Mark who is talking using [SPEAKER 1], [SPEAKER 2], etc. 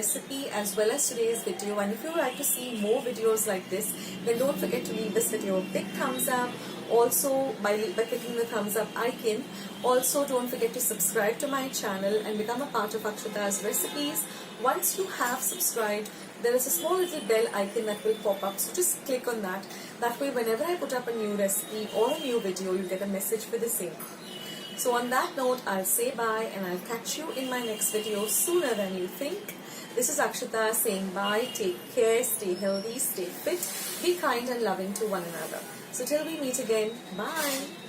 [SPEAKER 1] recipe as well as today's video, and if you would like to see more videos like this, then don't forget to leave this video a big thumbs up. Also, by clicking the thumbs up icon. Also, don't forget to subscribe to my channel and become a part of Akshata's recipes. Once you have subscribed, there is a small little bell icon that will pop up, so just click on that. That way, whenever I put up a new recipe or a new video, you get a message for the same. So on that note, I'll say bye and I'll catch you in my next video sooner than you think. This is Akshata saying bye, take care, stay healthy, stay fit, be kind and loving to one another. So till we meet again, bye.